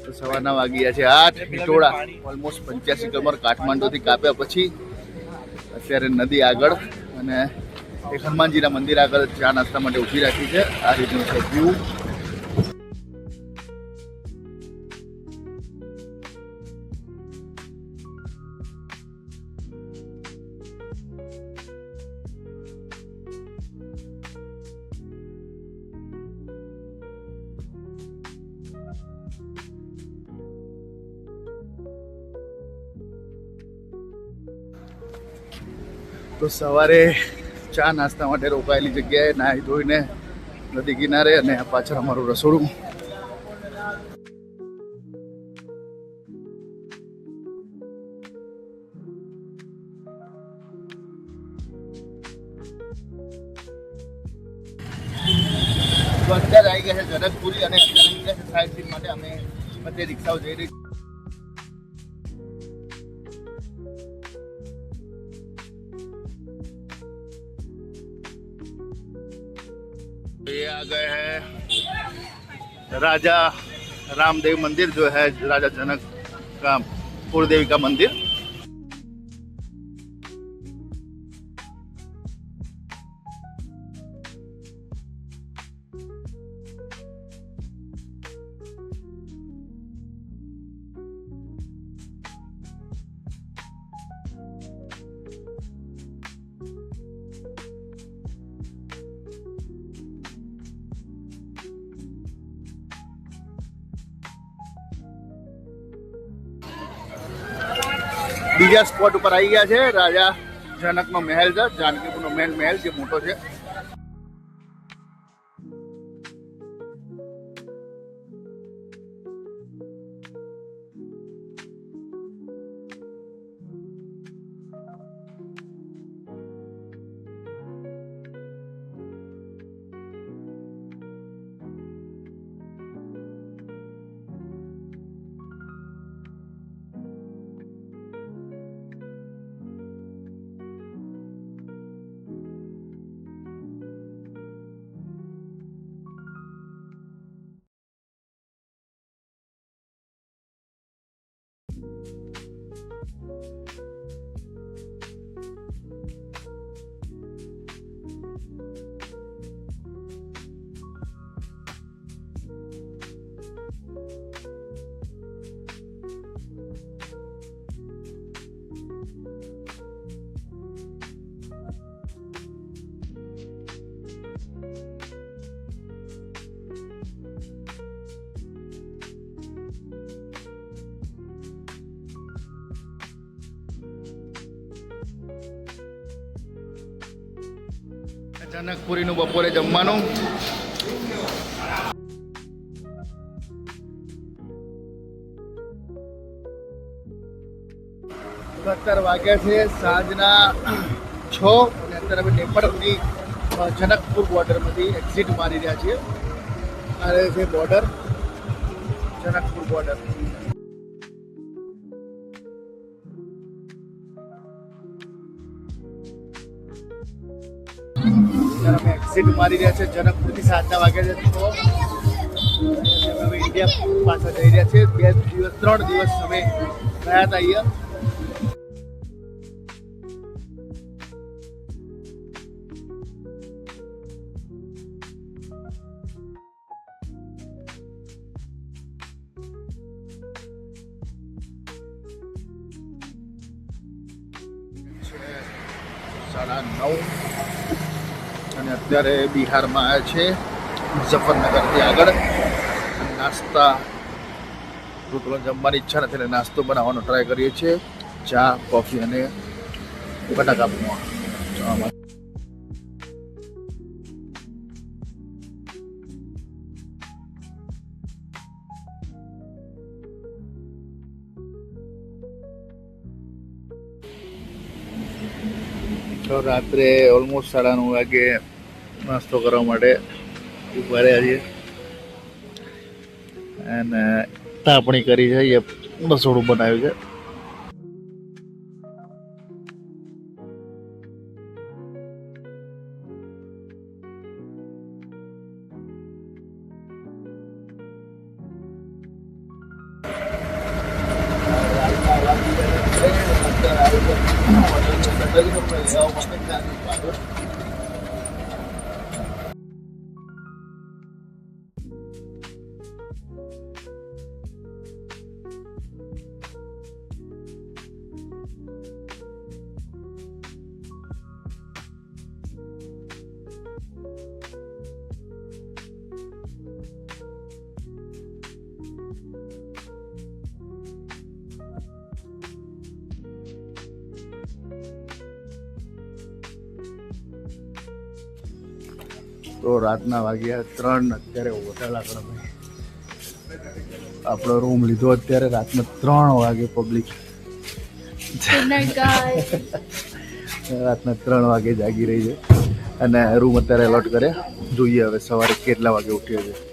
તો સવારના વાગી ગયા છે 8 વિટોળા ઓલમોસ્ટ 85 કિલોમીટર કાઠમાંડુથી કાપ્યા પછી અત્યારે નદી આગળ અને એક હનુમાનજીના મંદિર આગળ ચા નાસ્તા માટે ઊભી રાખી છે. આ રીતનું છે વ્યૂ. તો સવારે ચા નાસ્તા માટે રોકાયેલી જગ્યાએ નાહી ધોઈને નદી કિનારે અને પાછળ અમારું રસોડું. અંદર આવી ગયા છે જનકપુરી અને સાઈડ સીન માટે અમે બધે રિક્ષાઓ જઈ રહી. ये आ गए हैं राजा रामदेव मंदिर जो है राजा जनक का कुलदेवी का मंदिर. બીજા સ્પોટ ઉપર આવી ગયા છે. રાજા જનકનો મહેલ છે, જાનકીપુરનો મેન મહેલ જે મોટો છે. જનકપુરીનું બપોરે જમવાનું. અત્યારે વાગ્યા છે સાંજના 6 અને અત્યારે અમે નેપાળની જનકપુર બોર્ડરમાંથી એક્ઝિટ મારી રહ્યા છીએ. આ છે બોર્ડર, જનકપુર બોર્ડર. અમે એક્ઝિટ મારી રહ્યા છે જનકપુરથી. સાંજના વાગ્યા છે 6. અમે ઇન્ડિયા પાછા જઈ રહ્યા છે. 3 દિવસ અમે ગયા હતા અહીંયા. સાડા 9 અને અત્યારે બિહારમાં આવ્યા છે મુઝફ્ફરનગરથી આગળ. નાસ્તા રોટલો જમવાની ઈચ્છા નથી એટલે નાસ્તો બનાવવાનો ટ્રાય કરીએ છીએ. ચા, કોફી અને બટાકા પૌવા. તો રાત્રે ઓલમોસ્ટ 9:30 વાગે નાસ્તો કરવા માટે ઉભા રહ્યા છીએ અને તાપણી કરી છે. એ રસોડું બનાવ્યું છે. તો રાતના વાગ્યા 3 અત્યારે હોટલ આગળ અમે આપણો રૂમ લીધો અત્યારે રાતના 3 વાગે પબ્લિક રાતના 3 વાગે જાગી રહી છે અને રૂમ અત્યારે અલોટ કર્યા જોઈએ હવે સવારે કેટલા વાગે ઉઠ્યો છે